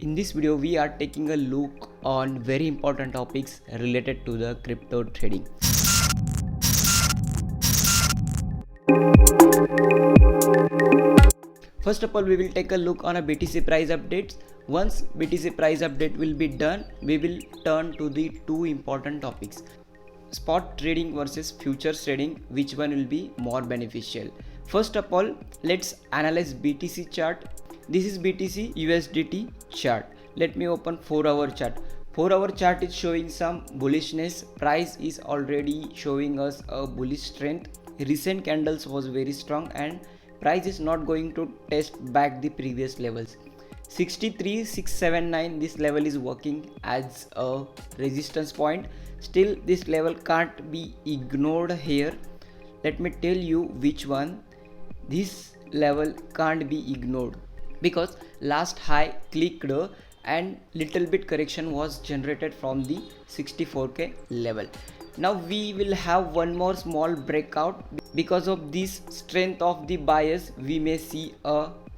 In this video, we are taking a look on very important topics related to the crypto trading. First of all, we will take a look on a BTC price updates. Once BTC price update will be done, we will turn to the two important topics: spot trading versus futures trading. Which one will be more beneficial? First of all, let's analyze BTC chart. This is BTC USDT chart. Let me open 4-hour chart. 4-hour chart is showing some bullishness. Price is already showing us a bullish strength. Recent candles was very strong and price is not going to test back the previous levels. 63,679, this level is working as a resistance point. Still, this level can't be ignored here. Let me tell you which one. This level can't be ignored because last high clicked and little bit correction was generated from the 64k level. Now we will have one more small breakout. Because of this strength of the buyers, we may see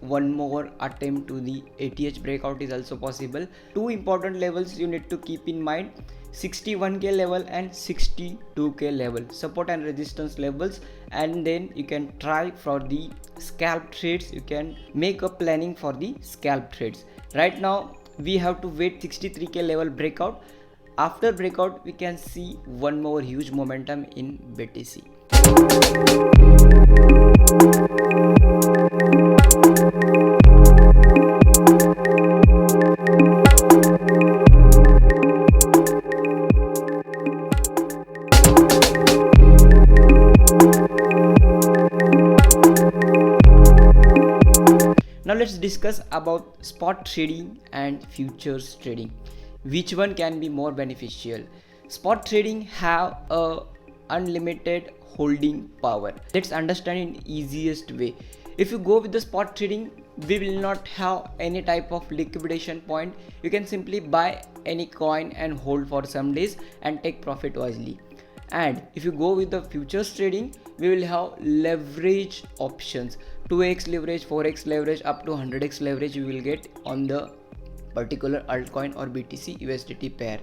one more attempt to the ATH breakout is also possible. Two important levels you need to keep in mind: 61k level and 62k level, support and resistance levels. And then you can try for the scalp trades. You can make a planning for the scalp trades. Right now we have to wait 63k level breakout. After breakout, we can see one more huge momentum in BTC. Now let's discuss about spot trading and futures trading. Which one can be more beneficial? Spot trading have a unlimited holding power. Let's understand in easiest way. If you go with the spot trading, we will not have any type of liquidation point. You can simply buy any coin and hold for some days and take profit wisely. And if you go with the futures trading, we will have leverage options: 2x leverage, 4x leverage, up to 100x leverage you will get on the particular altcoin or BTC USDT pair.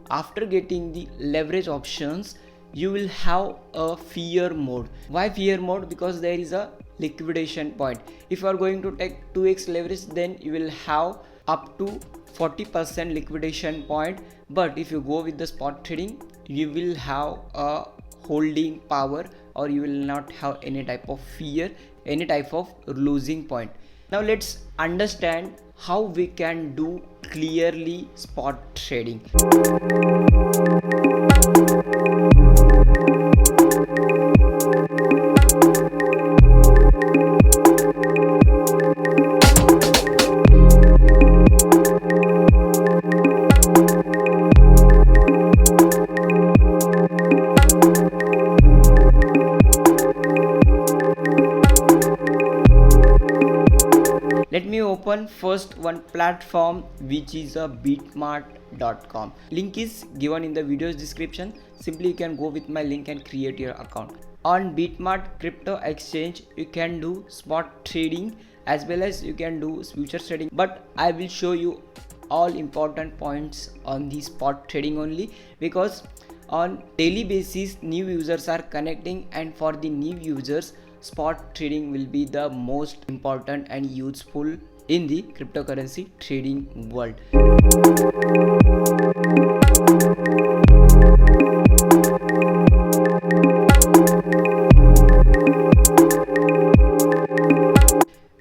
After getting the leverage options, you will have a fear mode. Why fear mode? Because there is a liquidation point. If you are going to take 2x leverage, then you will have up to 40% liquidation point. But if you go with the spot trading, you will have a holding power, or you will not have any type of fear, any type of losing point. Now let's understand how we can do clearly spot trading. Let me open first one platform, which is a Bitmart.com. Link is given in the video's description. Simply you can go with my link and create your account. On Bitmart crypto exchange, you can do spot trading as well as you can do futures trading. But I will show you all important points on the spot trading only, because on daily basis new users are connecting, and for the new users, spot trading will be the most important and useful in the cryptocurrency trading world.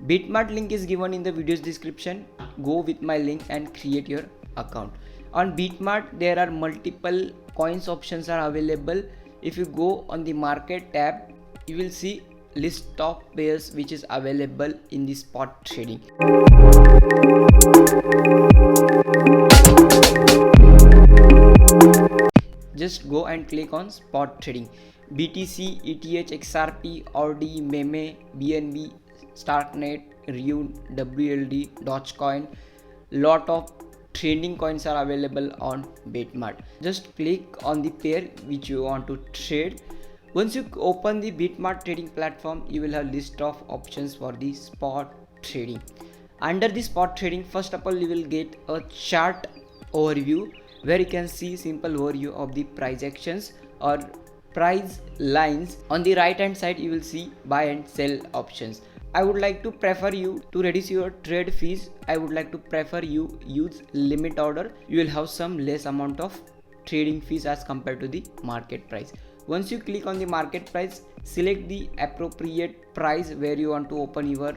Bitmart link is given in the video's description. Go with my link and create your account. On Bitmart, there are multiple coins options are available. If you go on the market tab, you will see list of pairs which is available in the spot trading. Just go and click on spot trading. BTC, ETH, XRP, ORD, MEME, BNB, Starknet, Rune, WLD, Dogecoin. Lot of trending coins are available on Bitmart. Just click on the pair which you want to trade. Once you open the Bitmart trading platform, you will have list of options for the spot trading. Under the spot trading, first of all you will get a chart overview where you can see simple overview of the price actions or price lines. On the right hand side you will see buy and sell options. I would like to prefer you to reduce your trade fees. I would like to prefer you use limit order. You will have some less amount of trading fees as compared to the market price. Once you click on the market price, select the appropriate price where you want to open your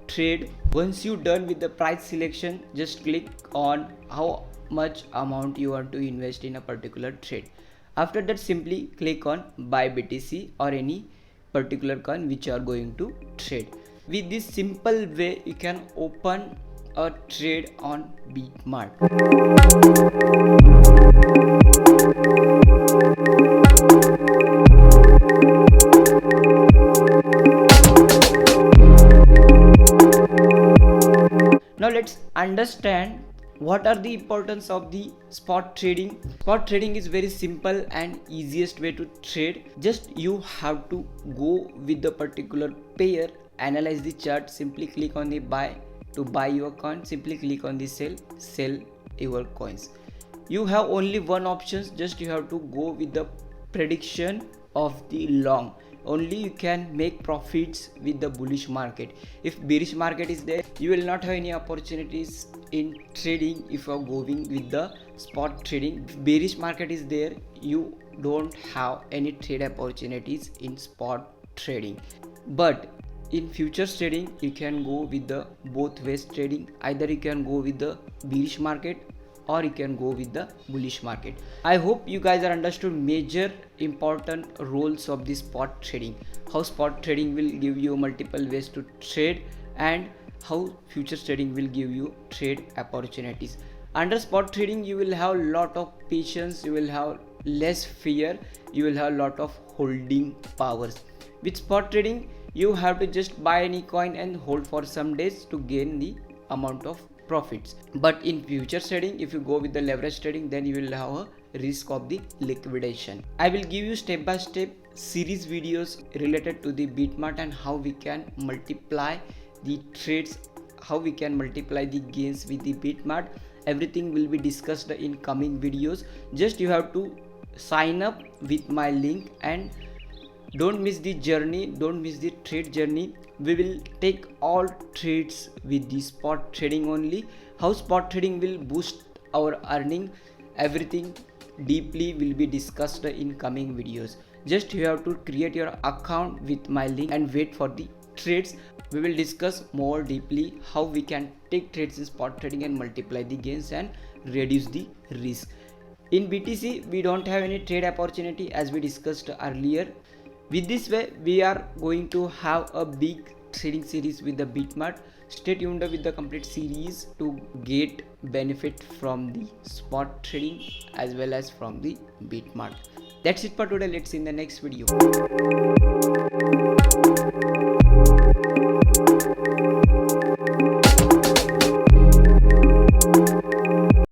trade. Once you done with the price selection, just click on how much amount you want to invest in a particular trade. After that, simply click on buy BTC or any particular coin which you are going to trade. With this simple way, you can open a trade on Bitmart. Now let's understand what are the importance of the spot trading. Spot trading is very simple and easiest way to trade. Just you have to go with the particular pair, analyze the chart, simply click on the buy to buy your coin, simply click on the sell your coins. You have only one option, just you have to go with the prediction of the long. Only you can make profits with the bullish market. If bearish market is there, you will not have any opportunities in trading if you are going with the spot trading. If bearish market is there, you don't have any trade opportunities in spot trading. But in futures trading, you can go with the both ways trading. Either you can go with the bearish market or you can go with the bullish market. I hope you guys are understood major important roles of the spot trading, how spot trading will give you multiple ways to trade and how futures trading will give you trade opportunities. Under spot trading, you will have lot of patience, you will have less fear, you will have lot of holding powers. With spot trading, you have to just buy any coin and hold for some days to gain the amount of profits. But in future trading, if you go with the leverage trading, then you will have a risk of the liquidation. I will give you step by step series videos related to the Bitmart and how we can multiply the trades, how we can multiply the gains with the Bitmart. Everything will be discussed in coming videos. Just you have to sign up with my link and don't miss the journey, don't miss the trade journey. We will take all trades with the spot trading only. How spot trading will boost our earning, everything deeply will be discussed in coming videos. Just you have to create your account with my link and wait for the trades. We will discuss more deeply how we can take trades in spot trading and multiply the gains and reduce the risk. In BTC, we don't have any trade opportunity as we discussed earlier. With this way, we are going to have a big trading series with the Bitmart. Stay tuned with the complete series to get benefit from the spot trading as well as from the Bitmart. That's it for today. Let's see in the next video.